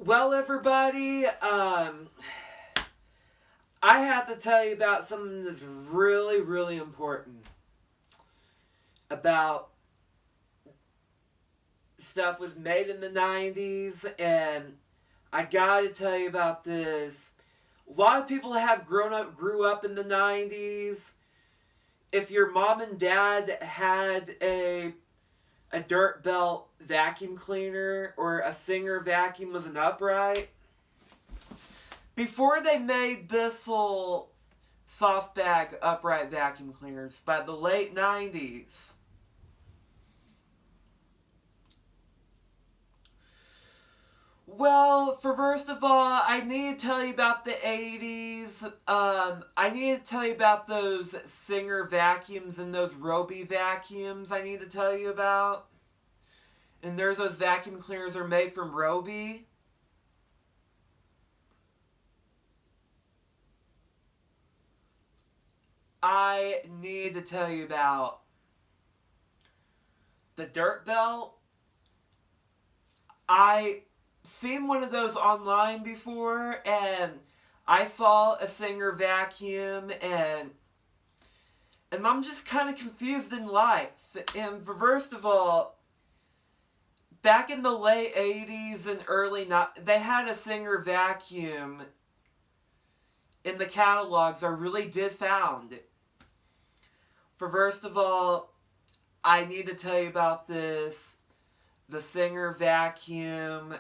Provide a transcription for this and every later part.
Well, everybody, I have to tell you about something that's really, really important about stuff was made in the 90s, and I gotta tell you about this. A lot of people have grew up in the 90s. If your mom and dad had a dirt belt vacuum cleaner or a Singer vacuum was an upright, before they made Bissell soft bag upright vacuum cleaners by the late 90s, well, for first of all, I need to tell you about the 80s. I need to tell you about those Singer vacuums and those Roby vacuums I need to tell you about. And there's those vacuum cleaners are made from Roby. I need to tell you about the dirt belt. I seen one of those online before, and I saw a Singer vacuum, and I'm just kind of confused in life. And first of all, back in the late 80s and they had a Singer vacuum in the catalogs I really did found. For first of all, I need to tell you about this. The Singer vacuum,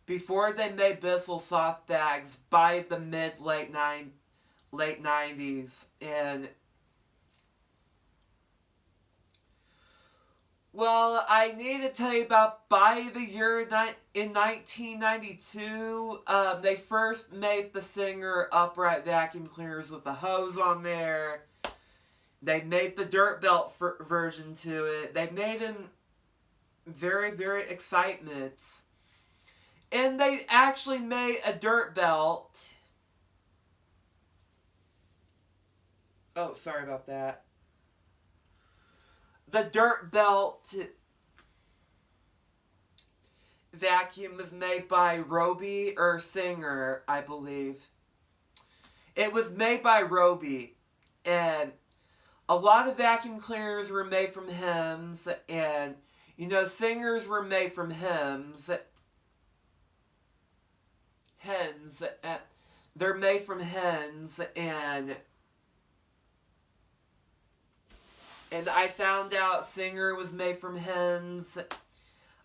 before they made Bissell soft bags by the late 90s. And well, I need to tell you about by the year in 1992, they first made the Singer upright vacuum cleaners with the hose on there. They made the dirt belt version to it. They made them very, very excitement. And they actually made a dirt belt. Oh, sorry about that. The dirt belt vacuum was made by Roby or Singer, I believe. It was made by Roby. And a lot of vacuum cleaners were made from Hems. And, Singers were made from Hems. Hens. They're made from hens, and I found out Singer was made from hens.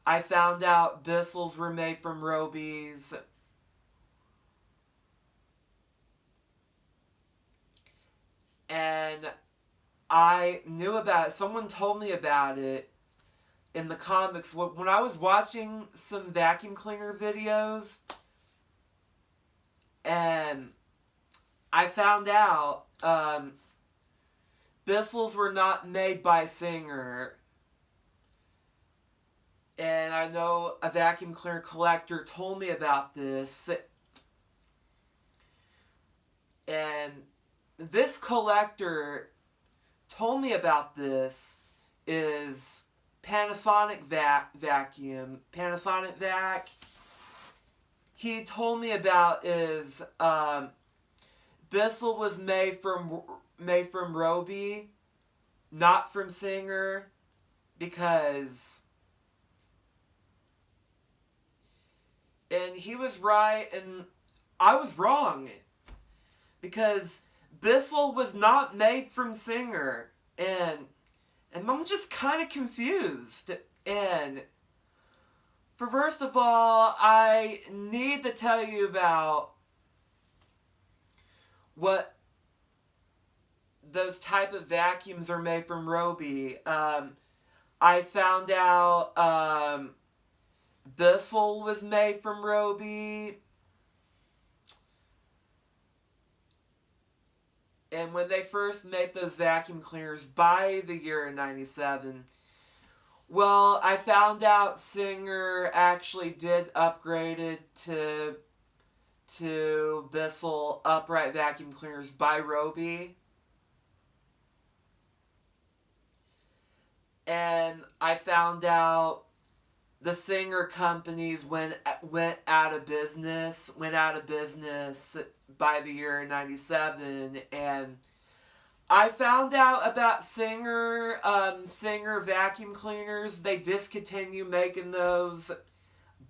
I found out Bissells were made from Robys. And I knew about it. Someone told me about it in the comics. When I was watching some vacuum cleaner videos, and I found out Bissells were not made by Singer. And I know a vacuum cleaner collector told me about this. And this collector told me about this is Panasonic vacuum. Panasonic vac. He told me about is Bissell was made from Roby, not from Singer, because, and he was right and I was wrong, because Bissell was not made from Singer, and I'm just kind of confused. And first of all, I need to tell you about what those type of vacuums are made from Roby. I found out Bissell was made from Roby. And when they first made those vacuum cleaners by the year 97, well, I found out Singer actually did upgrade it to Bissell upright vacuum cleaners by Roby. And I found out the Singer companies went out of business by the year 97, and I found out about Singer vacuum cleaners. They discontinued making those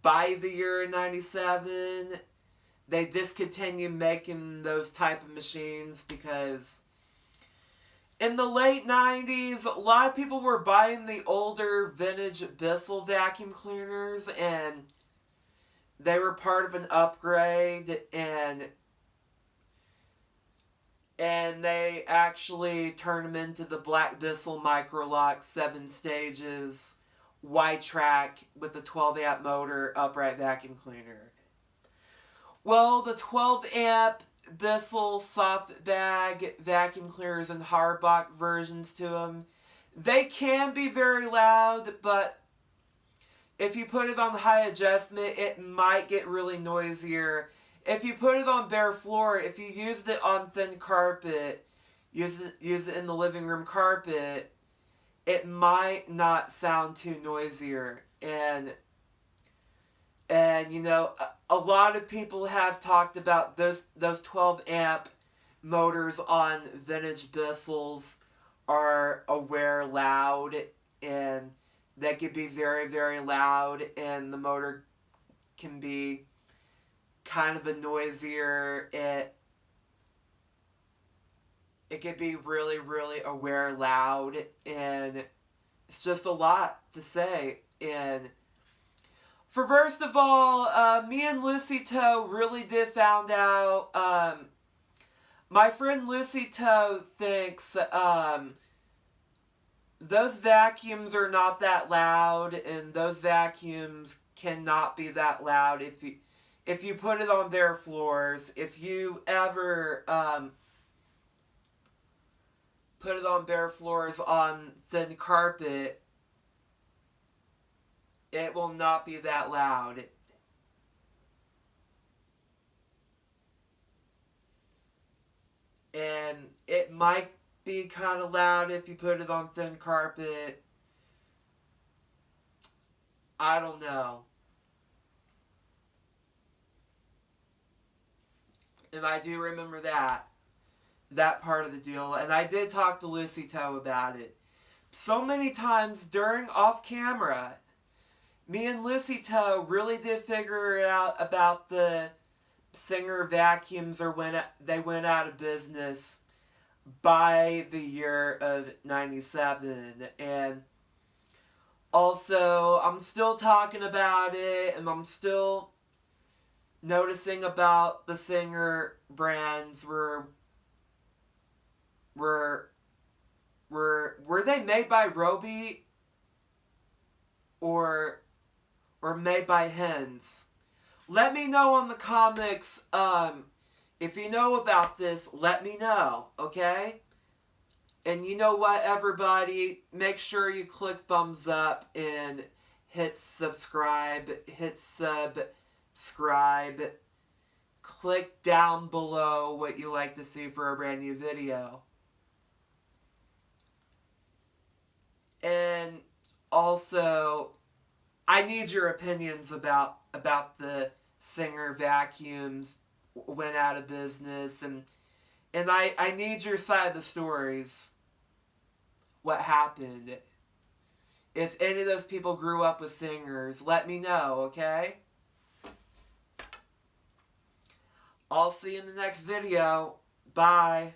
by the year 97. They discontinued making those type of machines because in the late 90s, a lot of people were buying the older vintage Bissell vacuum cleaners, and they were part of an upgrade, and they actually turned them into the Black Bissell Microlock 7 stages white track with the 12 amp motor upright vacuum cleaner. Well, the 12 amp Bissell soft bag vacuum cleaners and hardbox versions to them, they can be very loud, but if you put it on high adjustment, it might get really noisier. If you put it on bare floor, if you used it on thin carpet, use it in the living room carpet, it might not sound too noisier. And you know, a lot of people have talked about those 12 amp motors on vintage Bissells are aware loud, and they could be very, very loud, and the motor can be kind of a noisier. It could be really, really aware loud, and it's just a lot to say. And for first of all, me and Lucy Toe really did found out. My friend Lucy Toe thinks those vacuums are not that loud, and those vacuums cannot be that loud if you put it on bare floors. If you ever put it on bare floors on thin carpet, it will not be that loud. And it might be kind of loud if you put it on thin carpet. I don't know. And I do remember that part of the deal. And I did talk to Lucy Toe about it. So many times during off camera, me and Lucy Toe really did figure out about the Singer vacuums, or when they went out of business by the year of 97. And also, I'm still talking about it, and I'm still noticing about the Singer brands were they made by Roby or made by Hens? Let me know on the comics. If you know about this, let me know, okay? And you know what, everybody? Make sure you click thumbs up and hit subscribe. Click down below what you like to see for a brand new video. And also, I need your opinions about the Singer vacuums went out of business, and I need your side of the stories. What happened? If any of those people grew up with Singers, let me know, okay? I'll see you in the next video. Bye.